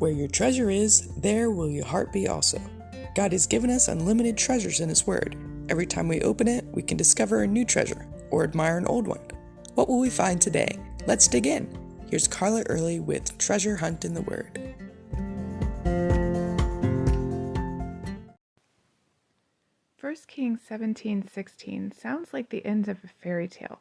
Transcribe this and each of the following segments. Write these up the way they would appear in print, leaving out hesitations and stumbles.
Where your treasure is, there will your heart be also. God has given us unlimited treasures in His Word. Every time we open it, we can discover a new treasure or admire an old one. What will we find today? Let's dig in. Here's Carla Early with Treasure Hunt in the Word. First Kings 17:16 sounds like the end of a fairy tale,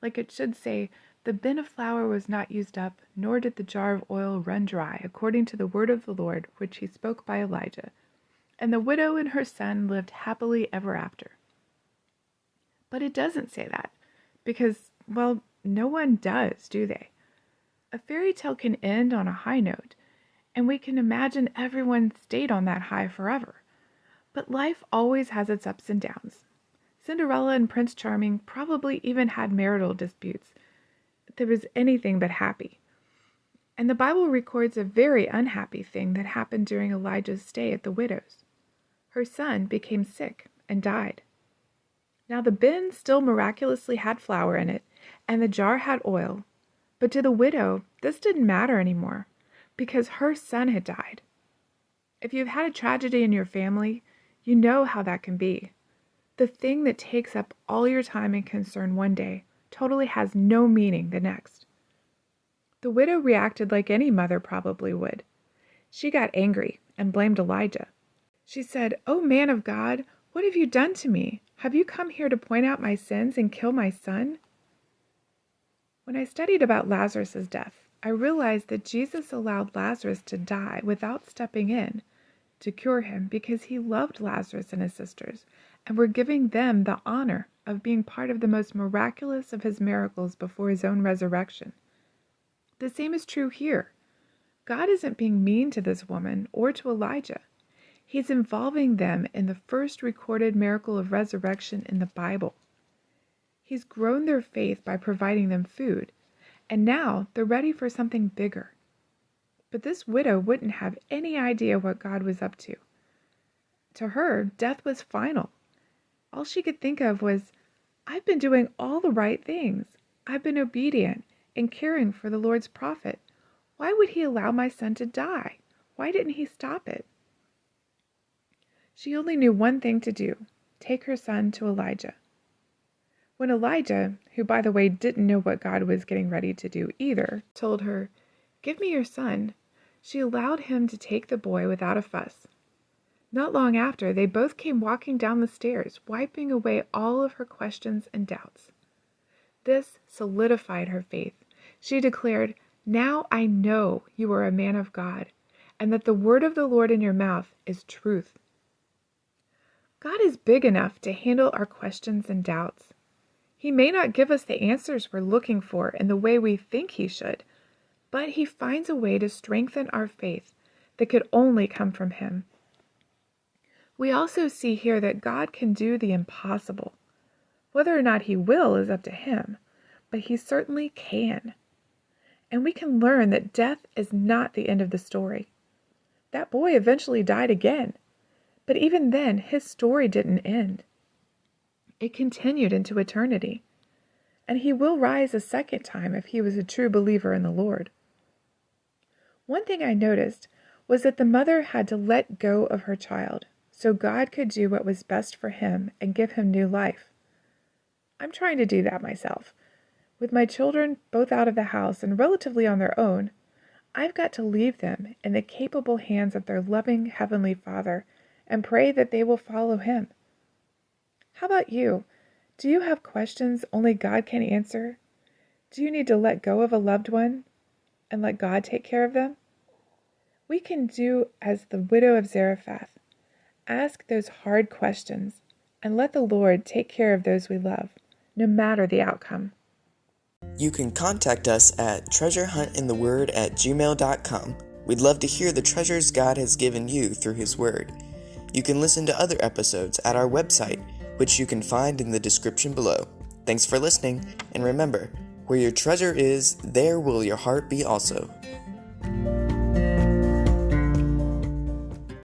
like it should say, "The bin of flour was not used up, nor did the jar of oil run dry, according to the word of the Lord, which he spoke by Elijah. And the widow and her son lived happily ever after." But it doesn't say that, because, well, no one does, do they? A fairy tale can end on a high note, and we can imagine everyone stayed on that high forever. But life always has its ups and downs. Cinderella and Prince Charming probably even had marital disputes. There was anything but happy. And the Bible records a very unhappy thing that happened during Elijah's stay at the widow's. Her son became sick and died. Now the bin still miraculously had flour in it, and the jar had oil. But to the widow, this didn't matter anymore, because her son had died. If you've had a tragedy in your family, you know how that can be. The thing that takes up all your time and concern one day totally has no meaning the next. The widow reacted like any mother probably would. She got angry and blamed Elijah. She said, "Oh, man of God, what have you done to me? Have you come here to point out my sins and kill my son?" When I studied about Lazarus' death, I realized that Jesus allowed Lazarus to die without stepping in to cure him because he loved Lazarus and his sisters and were giving them the honor of being part of the most miraculous of his miracles before his own resurrection. The same is true here. God isn't being mean to this woman or to Elijah. He's involving them in the first recorded miracle of resurrection in the Bible. He's grown their faith by providing them food, and now they're ready for something bigger. But this widow wouldn't have any idea what God was up to. To her, death was final. All she could think of was, "I've been doing all the right things. I've been obedient and caring for the Lord's prophet. Why would he allow my son to die? Why didn't he stop it?" She only knew one thing to do: take her son to Elijah. When Elijah, who by the way didn't know what God was getting ready to do either, told her, "Give me your son," she allowed him to take the boy without a fuss. Not long after, they both came walking down the stairs, wiping away all of her questions and doubts. This solidified her faith. She declared, "Now I know you are a man of God, and that the word of the Lord in your mouth is truth." God is big enough to handle our questions and doubts. He may not give us the answers we're looking for in the way we think He should, but He finds a way to strengthen our faith that could only come from Him. We also see here that God can do the impossible. Whether or not He will is up to Him, but He certainly can. And we can learn that death is not the end of the story. That boy eventually died again, but even then his story didn't end. It continued into eternity, and he will rise a second time if he was a true believer in the Lord. One thing I noticed was that the mother had to let go of her child so God could do what was best for him and give him new life. I'm trying to do that myself. With my children both out of the house and relatively on their own, I've got to leave them in the capable hands of their loving Heavenly Father and pray that they will follow Him. How about you? Do you have questions only God can answer? Do you need to let go of a loved one and let God take care of them? We can do as the widow of Zarephath. Ask those hard questions and let the Lord take care of those we love, no matter the outcome. You can contact us at treasurehuntintheword@gmail.com. We'd love to hear the treasures God has given you through His Word. You can listen to other episodes at our website, which you can find in the description below. Thanks for listening, and remember, where your treasure is, there will your heart be also.